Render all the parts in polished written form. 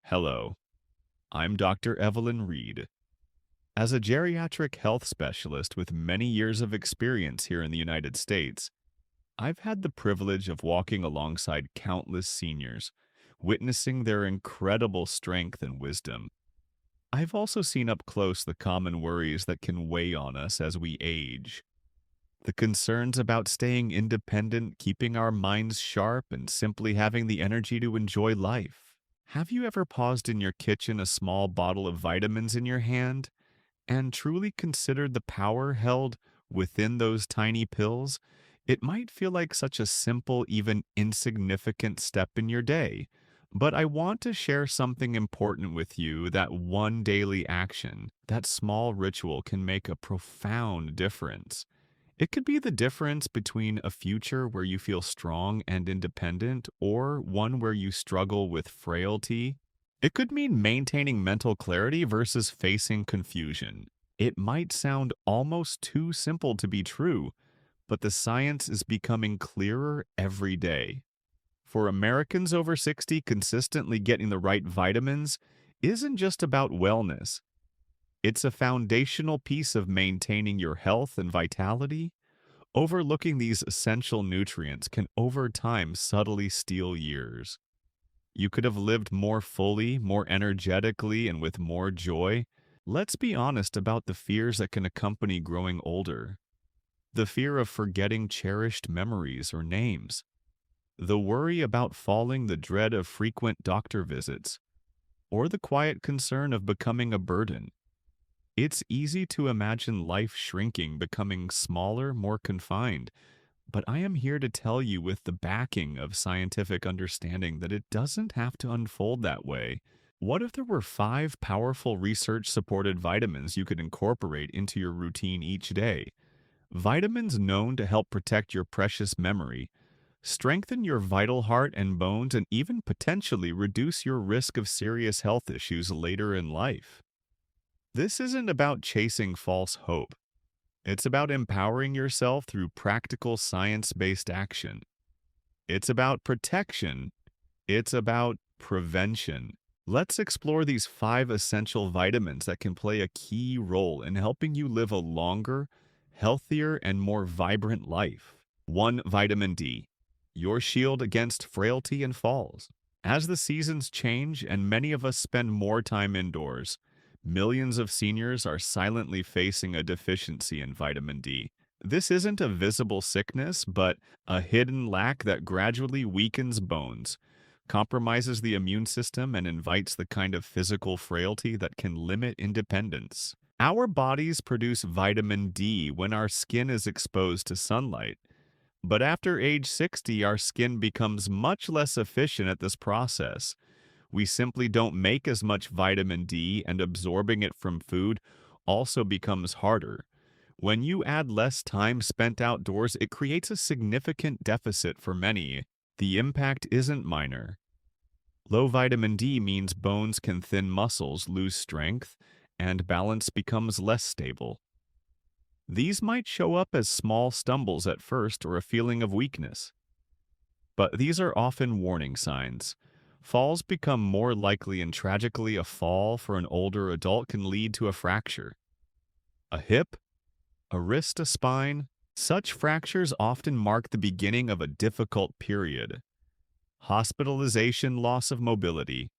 Hello, I'm Dr. Evelyn Reed. As a geriatric health specialist with many years of experience here in the United States, I've had the privilege of walking alongside countless seniors, witnessing their incredible strength and wisdom. I've also seen up close the common worries that can weigh on us as we age. The concerns about staying independent, keeping our minds sharp, and simply having the energy to enjoy life. Have you ever paused in your kitchen, a small bottle of vitamins in your hand, and truly considered the power held within those tiny pills? It might feel like such a simple, even insignificant step in your day. But I want to share something important with you, that one daily action, that small ritual can make a profound difference. It could be the difference between a future where you feel strong and independent or one where you struggle with frailty. It could mean maintaining mental clarity versus facing confusion. It might sound almost too simple to be true, but the science is becoming clearer every day. For Americans over 60, consistently getting the right vitamins isn't just about wellness. It's a foundational piece of maintaining your health and vitality. Overlooking these essential nutrients can over time subtly steal years. You could have lived more fully, more energetically, and with more joy. Let's be honest about the fears that can accompany growing older. The fear of forgetting cherished memories or names. The worry about falling, the dread of frequent doctor visits, or the quiet concern of becoming a burden. It's easy to imagine life shrinking, becoming smaller, more confined. But I am here to tell you, with the backing of scientific understanding, that it doesn't have to unfold that way. What if there were five powerful research-supported vitamins you could incorporate into your routine each day? Vitamins known to help protect your precious memory, strengthen your vital heart and bones, and even potentially reduce your risk of serious health issues later in life. This isn't about chasing false hope. It's about empowering yourself through practical science-based action. It's about protection. It's about prevention. Let's explore these five essential vitamins that can play a key role in helping you live a longer, healthier, and more vibrant life. 1. Vitamin D, your shield against frailty and falls. As the seasons change and many of us spend more time indoors, millions of seniors are silently facing a deficiency in vitamin D. This isn't a visible sickness, but a hidden lack that gradually weakens bones, compromises the immune system, and invites the kind of physical frailty that can limit independence. Our bodies produce vitamin D when our skin is exposed to sunlight. But after age 60, our skin becomes much less efficient at this process. We simply don't make as much vitamin D, and absorbing it from food also becomes harder. When you add less time spent outdoors, it creates a significant deficit for many. The impact isn't minor. Low vitamin D means bones can thin, muscles lose strength, and balance becomes less stable. These might show up as small stumbles at first or a feeling of weakness, but these are often warning signs. Falls become more likely, and tragically, a fall for an older adult can lead to a fracture. A hip, a wrist, a spine. Such fractures often mark the beginning of a difficult period. Hospitalization, loss of mobility,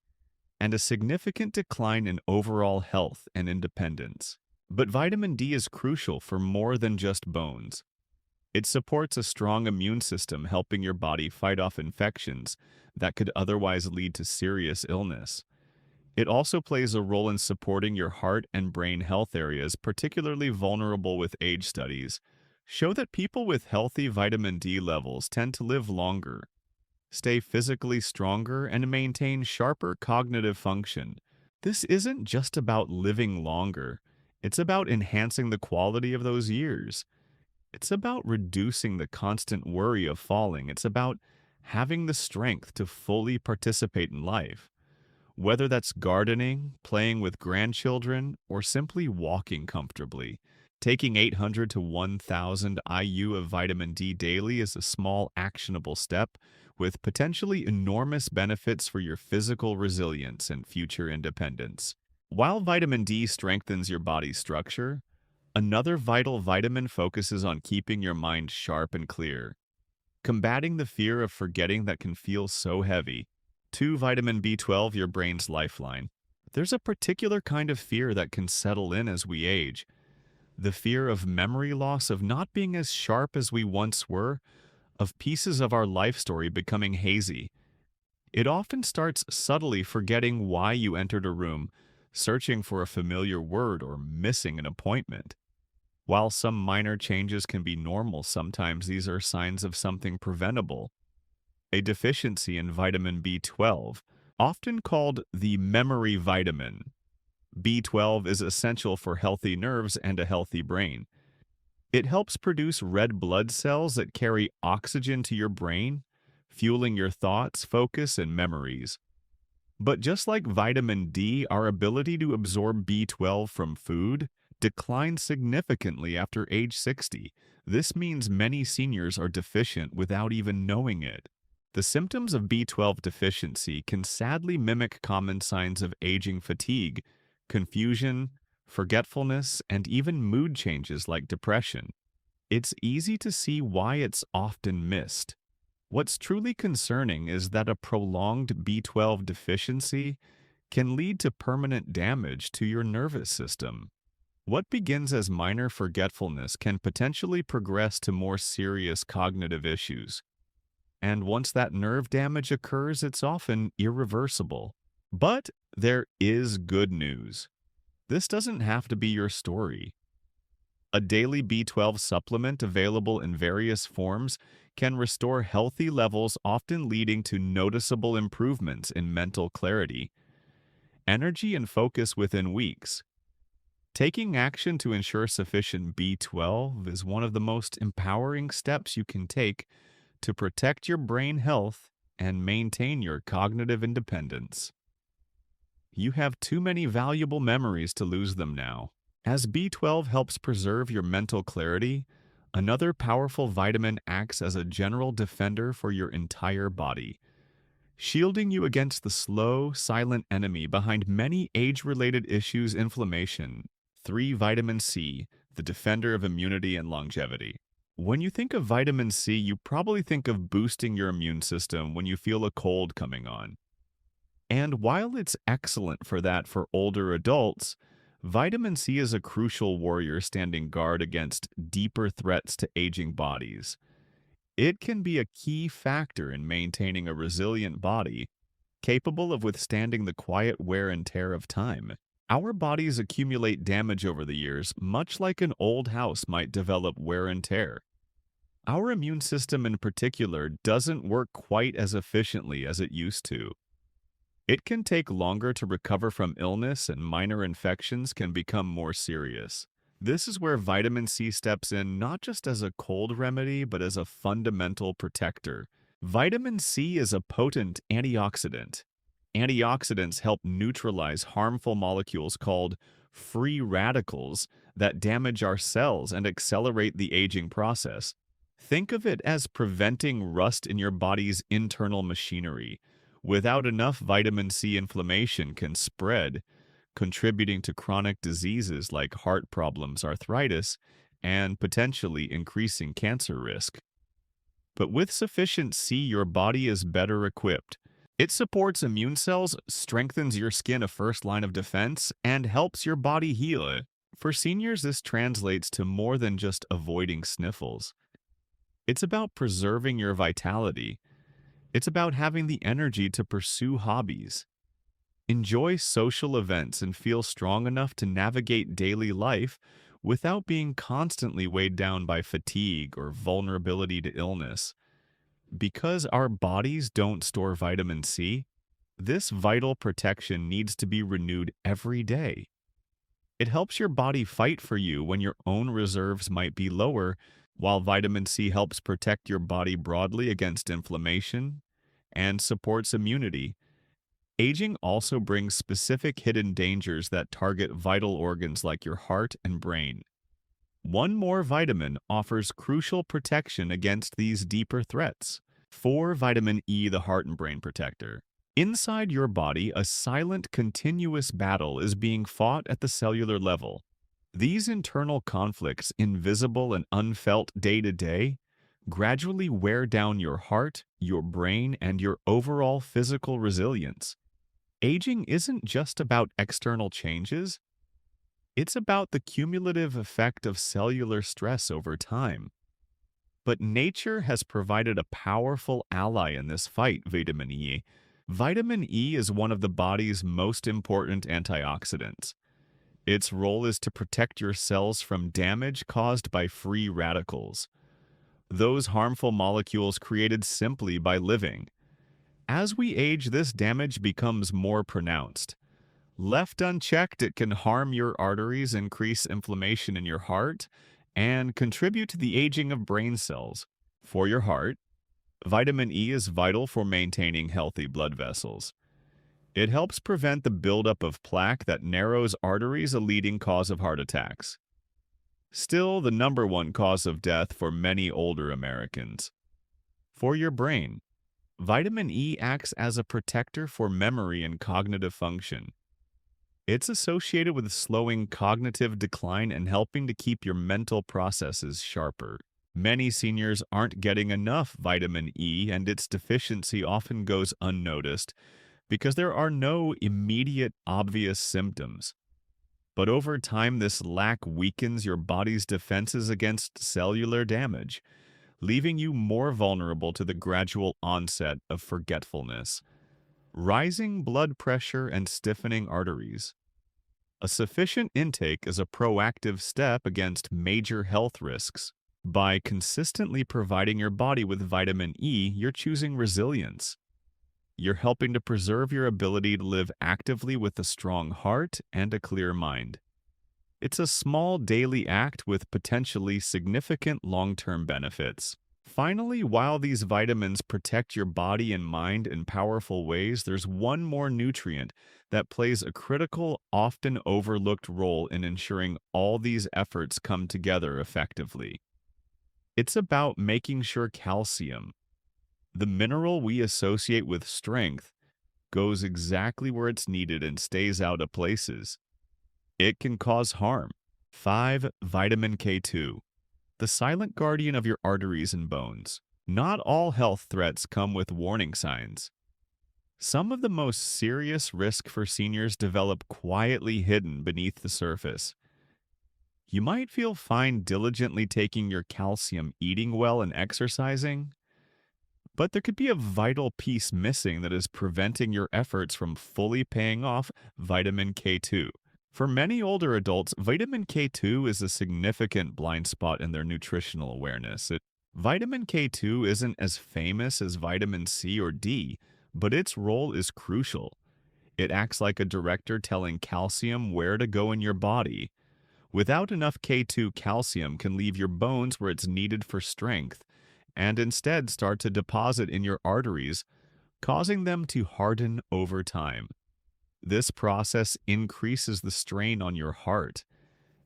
and a significant decline in overall health and independence. But vitamin D is crucial for more than just bones. It supports a strong immune system, helping your body fight off infections that could otherwise lead to serious illness. It also plays a role in supporting your heart and brain health areas, particularly vulnerable with age. Studies show that people with healthy vitamin D levels tend to live longer, stay physically stronger, and maintain sharper cognitive function. This isn't just about living longer. It's about enhancing the quality of those years. It's about reducing the constant worry of falling. It's about having the strength to fully participate in life, whether that's gardening, playing with grandchildren, or simply walking comfortably. Taking 800 to 1000 IU of vitamin D daily is a small, actionable step with potentially enormous benefits for your physical resilience and future independence. While vitamin D strengthens your body's structure, another vital vitamin focuses on keeping your mind sharp and clear, combating the fear of forgetting that can feel so heavy. 2. Vitamin B12, your brain's lifeline. There's a particular kind of fear that can settle in as we age. The fear of memory loss, of not being as sharp as we once were, of pieces of our life story becoming hazy. It often starts subtly, forgetting why you entered a room, searching for a familiar word, or missing an appointment. While some minor changes can be normal, sometimes these are signs of something preventable. A deficiency in vitamin B12, often called the memory vitamin. B12 is essential for healthy nerves and a healthy brain. It helps produce red blood cells that carry oxygen to your brain, fueling your thoughts, focus, and memories. But just like vitamin D, our ability to absorb B12 from food declines significantly after age 60. This means many seniors are deficient without even knowing it. The symptoms of B12 deficiency can sadly mimic common signs of aging fatigue, confusion, forgetfulness, and even mood changes like depression. It's easy to see why it's often missed. What's truly concerning is that a prolonged B12 deficiency can lead to permanent damage to your nervous system. What begins as minor forgetfulness can potentially progress to more serious cognitive issues. And once that nerve damage occurs, it's often irreversible. But there is good news. This doesn't have to be your story. A daily B12 supplement available in various forms can restore healthy levels, often leading to noticeable improvements in mental clarity, energy, and focus within weeks. Taking action to ensure sufficient B12 is one of the most empowering steps you can take to protect your brain health and maintain your cognitive independence. You have too many valuable memories to lose them now. As B12 helps preserve your mental clarity, another powerful vitamin acts as a general defender for your entire body, shielding you against the slow, silent enemy behind many age-related issues: inflammation. 3. Vitamin C, the defender of immunity and longevity. When you think of vitamin C, you probably think of boosting your immune system when you feel a cold coming on. And while it's excellent for that for older adults, vitamin C is a crucial warrior standing guard against deeper threats to aging bodies. It can be a key factor in maintaining a resilient body, capable of withstanding the quiet wear and tear of time. Our bodies accumulate damage over the years, much like an old house might develop wear and tear. Our immune system in particular doesn't work quite as efficiently as it used to. It can take longer to recover from illness, and minor infections can become more serious. This is where vitamin C steps in, not just as a cold remedy, but as a fundamental protector. Vitamin C is a potent antioxidant. Antioxidants help neutralize harmful molecules called free radicals that damage our cells and accelerate the aging process. Think of it as preventing rust in your body's internal machinery. Without enough vitamin C, inflammation can spread, contributing to chronic diseases like heart problems, arthritis, and potentially increasing cancer risk. But with sufficient C, your body is better equipped. It supports immune cells, strengthens your skin, a first line of defense, and helps your body heal. For seniors, this translates to more than just avoiding sniffles. It's about preserving your vitality. It's about having the energy to pursue hobbies, enjoy social events, and feel strong enough to navigate daily life without being constantly weighed down by fatigue or vulnerability to illness. Because our bodies don't store vitamin C, this vital protection needs to be renewed every day. It helps your body fight for you when your own reserves might be lower, while vitamin C helps protect your body broadly against inflammation and supports immunity. Aging also brings specific hidden dangers that target vital organs like your heart and brain. One more vitamin offers crucial protection against these deeper threats. 4. Vitamin E, the heart and brain protector. Inside your body, a silent, continuous battle is being fought at the cellular level. These internal conflicts, invisible and unfelt day to day, gradually wear down your heart, your brain, and your overall physical resilience. Aging isn't just about external changes, it's about the cumulative effect of cellular stress over time. But nature has provided a powerful ally in this fight, vitamin E. Vitamin E is one of the body's most important antioxidants. Its role is to protect your cells from damage caused by free radicals, those harmful molecules created simply by living. As we age, this damage becomes more pronounced. Left unchecked, it can harm your arteries, increase inflammation in your heart, and contribute to the aging of brain cells. For your heart, vitamin E is vital for maintaining healthy blood vessels. It helps prevent the buildup of plaque that narrows arteries, a leading cause of heart attacks. Still, the number one cause of death for many older Americans. For your brain, vitamin E acts as a protector for memory and cognitive function. It's associated with slowing cognitive decline and helping to keep your mental processes sharper. Many seniors aren't getting enough vitamin E, and its deficiency often goes unnoticed because there are no immediate obvious symptoms. But over time, this lack weakens your body's defenses against cellular damage, leaving you more vulnerable to the gradual onset of forgetfulness, rising blood pressure, and stiffening arteries. A sufficient intake is a proactive step against major health risks. By consistently providing your body with vitamin E, you're choosing resilience. You're helping to preserve your ability to live actively with a strong heart and a clear mind. It's a small daily act with potentially significant long-term benefits. Finally, while these vitamins protect your body and mind in powerful ways, there's one more nutrient that plays a critical, often overlooked role in ensuring all these efforts come together effectively. It's about making sure calcium, the mineral we associate with strength, goes exactly where it's needed and stays out of places it can cause harm. 5. Vitamin K2, the silent guardian of your arteries and bones. Not all health threats come with warning signs. Some of the most serious risk for seniors develop quietly hidden beneath the surface. You might feel fine diligently taking your calcium, eating well, and exercising, but there could be a vital piece missing that is preventing your efforts from fully paying off. Vitamin K2. For many older adults, vitamin K2 is a significant blind spot in their nutritional awareness. Vitamin K2 isn't as famous as vitamin C or D, but its role is crucial. It acts like a director telling calcium where to go in your body. Without enough K2, calcium can leave your bones where it's needed for strength, and instead start to deposit in your arteries, causing them to harden over time. This process increases the strain on your heart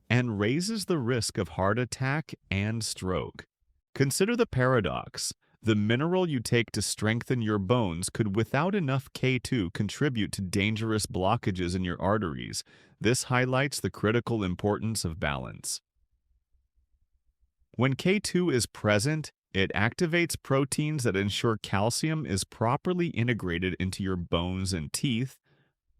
and raises the risk of heart attack and stroke. Consider the paradox. The mineral you take to strengthen your bones could, without enough K2, contribute to dangerous blockages in your arteries. This highlights the critical importance of balance. When K2 is present, it activates proteins that ensure calcium is properly integrated into your bones and teeth,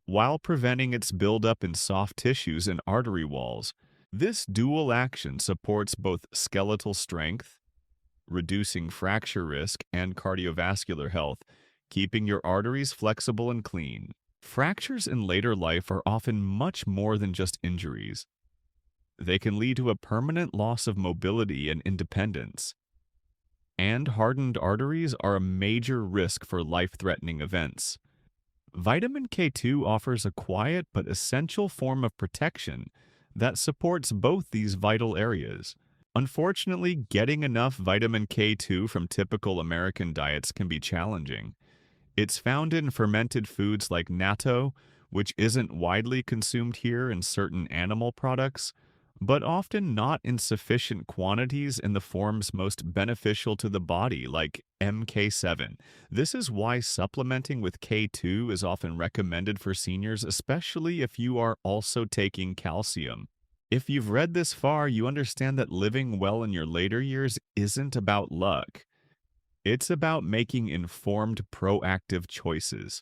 while preventing its buildup in soft tissues and artery walls. This dual action supports both skeletal strength, reducing fracture risk, and cardiovascular health, keeping your arteries flexible and clean. Fractures in later life are often much more than just injuries. They can lead to a permanent loss of mobility and independence. And hardened arteries are a major risk for life-threatening events. Vitamin K2 offers a quiet but essential form of protection that supports both these vital areas. Unfortunately, getting enough vitamin K2 from typical American diets can be challenging. It's found in fermented foods like natto, which isn't widely consumed here, in certain animal products, but often not in sufficient quantities in the forms most beneficial to the body, like MK7. This is why supplementing with K2 is often recommended for seniors, especially if you are also taking calcium. If you've read this far, you understand that living well in your later years isn't about luck. It's about making informed, proactive choices.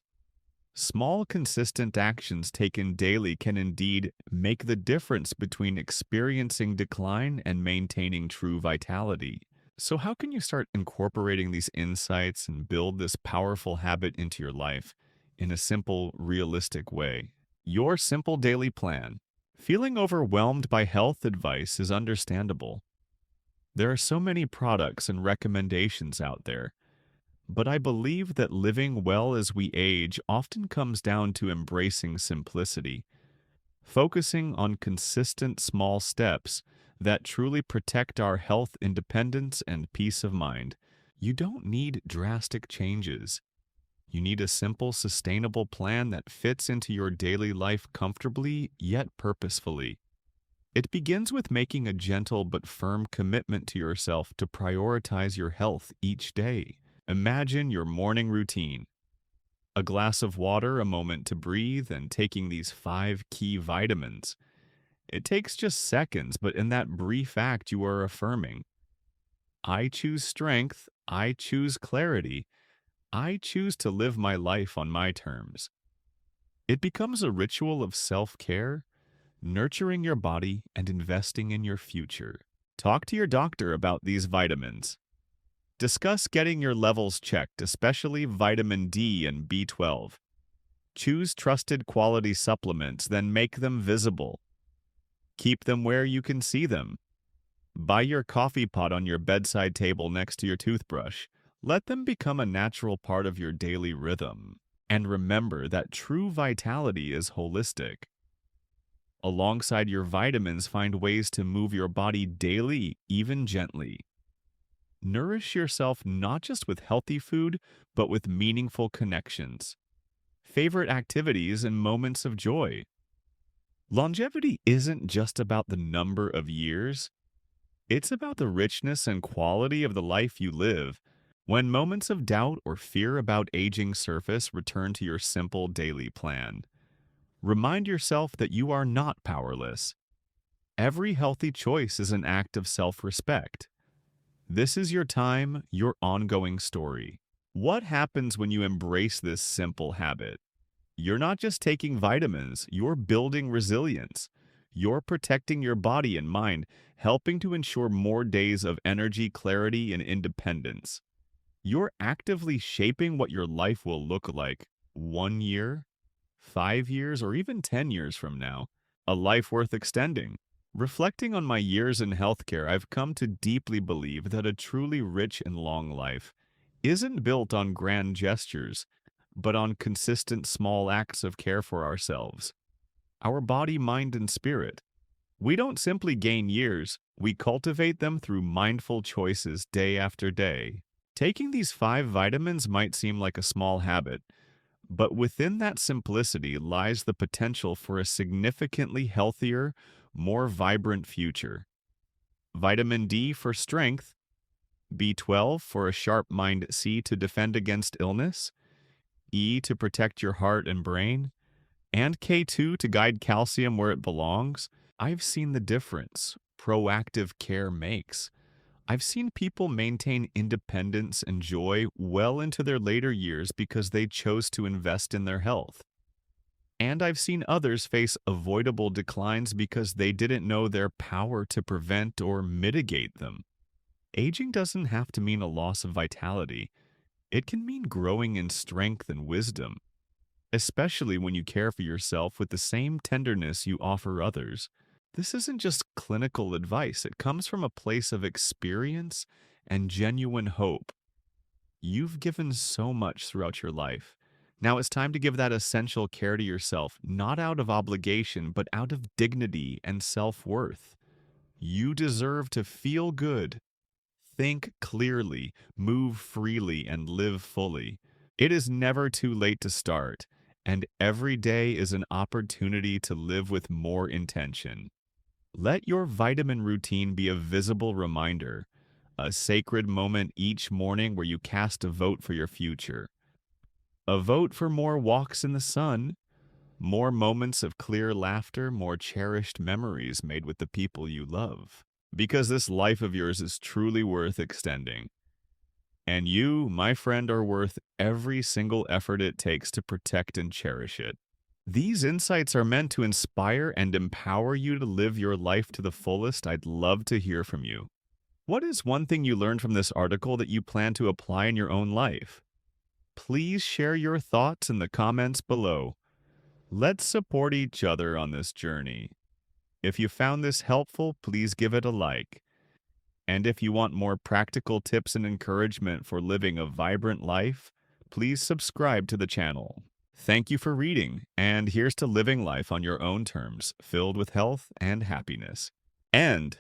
Small, consistent actions taken daily can indeed make the difference between experiencing decline and maintaining true vitality. So, how can you start incorporating these insights and build this powerful habit into your life in a simple, realistic way? Your simple daily plan. Feeling overwhelmed by health advice is understandable. There are so many products and recommendations out there. But I believe that living well as we age often comes down to embracing simplicity, focusing on consistent small steps that truly protect our health, independence, and peace of mind. You don't need drastic changes. You need a simple, sustainable plan that fits into your daily life comfortably yet purposefully. It begins with making a gentle but firm commitment to yourself to prioritize your health each day. Imagine your morning routine. A glass of water, a moment to breathe, and taking these 5 key vitamins. It takes just seconds, but in that brief act, you are affirming, I choose strength, I choose clarity, I choose to live my life on my terms. It becomes a ritual of self-care, nurturing your body, and investing in your future. Talk to your doctor about these vitamins. Discuss getting your levels checked, especially vitamin D and B12. Choose trusted quality supplements, then make them visible. Keep them where you can see them. Buy your coffee pot on your bedside table next to your toothbrush. Let them become a natural part of your daily rhythm. And remember that true vitality is holistic. Alongside your vitamins, find ways to move your body daily, even gently. Nourish yourself not just with healthy food, but with meaningful connections, favorite activities, and moments of joy. Longevity isn't just about the number of years, it's about the richness and quality of the life you live. When moments of doubt or fear about aging surface, return to your simple daily plan. Remind yourself that you are not powerless. Every healthy choice is an act of self-respect. This is your time, your ongoing story. What happens when you embrace this simple habit? You're not just taking vitamins, you're building resilience. You're protecting your body and mind, helping to ensure more days of energy, clarity, and independence. You're actively shaping what your life will look like 1 year, 5 years, or even 10 years from now. A life worth extending. Reflecting on my years in healthcare, I've come to deeply believe that a truly rich and long life isn't built on grand gestures, but on consistent small acts of care for ourselves, our body, mind, and spirit. We don't simply gain years, we cultivate them through mindful choices day after day. Taking these 5 vitamins might seem like a small habit, but within that simplicity lies the potential for a significantly healthier, more vibrant future. Vitamin D for strength, B12 for a sharp mind, C to defend against illness, E to protect your heart and brain, and K2 to guide calcium where it belongs. I've seen the difference proactive care makes. I've seen people maintain independence and joy well into their later years because they chose to invest in their health. And I've seen others face avoidable declines because they didn't know their power to prevent or mitigate them. Aging doesn't have to mean a loss of vitality. It can mean growing in strength and wisdom, especially when you care for yourself with the same tenderness you offer others. This isn't just clinical advice, it comes from a place of experience and genuine hope. You've given so much throughout your life. Now it's time to give that essential care to yourself, not out of obligation, but out of dignity and self-worth. You deserve to feel good, think clearly, move freely, and live fully. It is never too late to start, and every day is an opportunity to live with more intention. Let your vitamin routine be a visible reminder, a sacred moment each morning where you cast a vote for your future. A vote for more walks in the sun, more moments of clear laughter, more cherished memories made with the people you love. Because this life of yours is truly worth extending. And you, my friend, are worth every single effort it takes to protect and cherish it. These insights are meant to inspire and empower you to live your life to the fullest. I'd love to hear from you. What is one thing you learned from this article that you plan to apply in your own life? Please share your thoughts in the comments below. Let's support each other on this journey. If you found this helpful, please give it a like. And if you want more practical tips and encouragement for living a vibrant life, please subscribe to the channel. Thank you for reading, and here's to living life on your own terms, filled with health and happiness. And